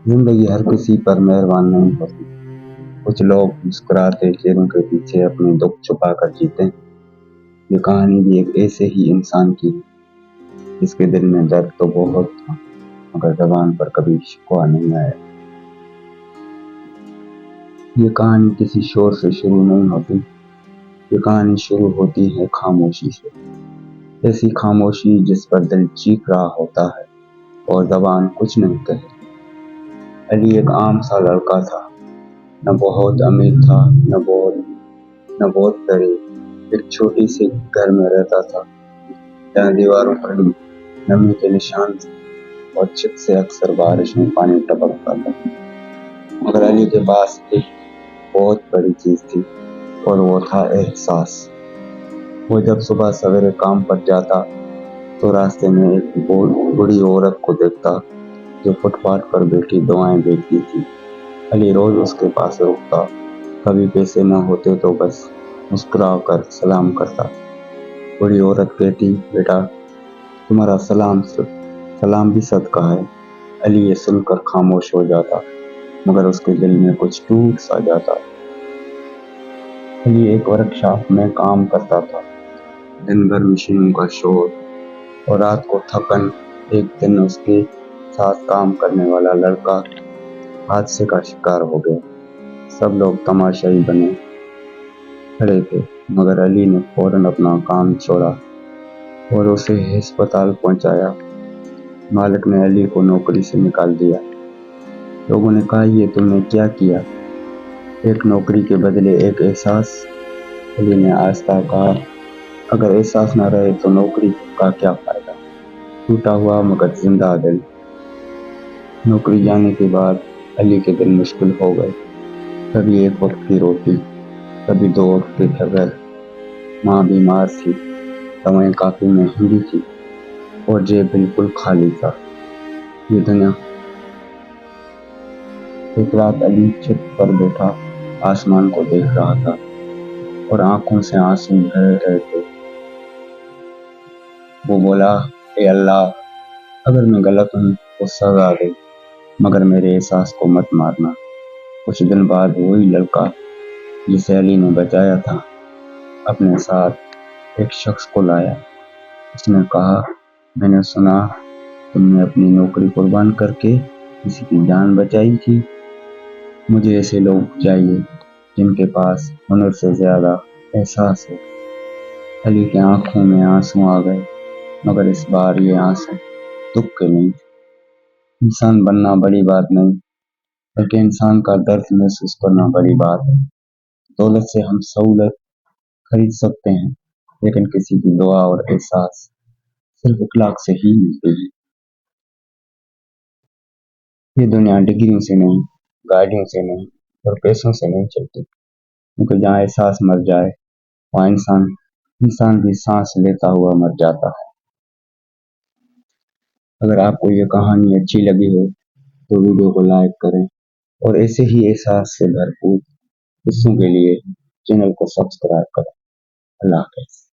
जिंदगी हर किसी पर मेहरबान नहीं होती। कुछ लोग मुस्कुराते चेहरों के पीछे अपने दुख छुपा कर जीते हैं। ये कहानी भी एक ऐसे ही इंसान की है जिसके दिल में दर्द तो बहुत था, मगर जबान पर कभी शिकवा नहीं आया। ये कहानी किसी शोर से शुरू नहीं होती। ये कहानी शुरू होती है खामोशी से। ऐसी खामोशी जिस पर दिल चीख रहा होता है और जबान कुछ नहीं कहती। अली एक आम सा लड़का था, न बहुत अमीर था, न बहुत गरीब। एक छोटी सी घर में रहता था जहाँ दीवारों पर नमी के निशान थे और छत से अक्सर बारिश में पानी टपकता था। मगर अली के पास एक बहुत बड़ी चीज थी और वो था एहसास। वो जब सुबह सवेरे काम पर जाता तो रास्ते में एक बूढ़ी औरत को देखता जो फुटपाथ पर बैठी दवाएं बेचती थी। अली रोज उसके पास रुकता। कभी पैसे न होते तो बस मुस्कुरा कर सलाम करता। बूढ़ी औरत कहती, बेटा तुम्हारा सलाम भी सदका है। अली ये सुनकर खामोश हो जाता, मगर उसके दिल में कुछ टूट सा जाता। अली एक वर्कशॉप में काम करता था। दिन भर मशीनों का शोर और रात को थकन। एक दिन उसके साथ काम करने वाला लड़का हादसे का शिकार हो गया। सब लोग तमाशाई बने खड़े थे, मगर अली ने फौरन अपना काम छोड़ा और उसे अस्पताल पहुंचाया। मालिक ने अली को नौकरी से निकाल दिया। लोगों ने कहा, ये तुमने क्या किया? एक नौकरी के बदले एक एहसास। अली ने आहिस्ता कहा, अगर एहसास न रहे तो नौकरी का क्या फायदा? टूटा हुआ मगर जिंदा दिल। नौकरी जाने के बाद अली के दिन मुश्किल हो गए। कभी एक वक्त की रोटी, कभी 2 वक्त के खबर। माँ बीमार थी, दवाएं काफी महंगी थी और जेब बिल्कुल खाली था। ये दुनिया। एक रात अली छत पर बैठा आसमान को देख रहा था और आंखों से आंसू बह रहे थे। वो बोला, ए अल्लाह, अगर मैं गलत हूँ तो सजा दे, मगर मेरे एहसास को मत मारना। कुछ दिन बाद वही लड़का जिसे अली ने बचाया था अपने साथ एक शख्स को लाया। उसने कहा, मैंने सुना तुमने अपनी नौकरी कुर्बान करके किसी की जान बचाई थी। मुझे ऐसे लोग चाहिए जिनके पास हुनर से ज्यादा एहसास हो। अली की आंखों में आंसू आ गए, मगर इस बार ये आंसू दुख के नहीं। इंसान बनना बड़ी बात नहीं, बल्कि इंसान का दर्द महसूस करना बड़ी बात है। दौलत से हम सहूलत खरीद सकते हैं, लेकिन किसी की दुआ और एहसास सिर्फ इखलाक से ही मिलती है। ये दुनिया डिग्रियों से नहीं, गाड़ियों से नहीं और पैसों से नहीं चलती, क्योंकि जहाँ एहसास मर जाए वहाँ इंसान भी सांस लेता हुआ मर जाता है। अगर आपको ये कहानी अच्छी लगी हो तो वीडियो को लाइक करें और ऐसे ही एहसास से भरपूर किस्सों के लिए चैनल को सब्सक्राइब करें। अल्लाह हाफ़िज़।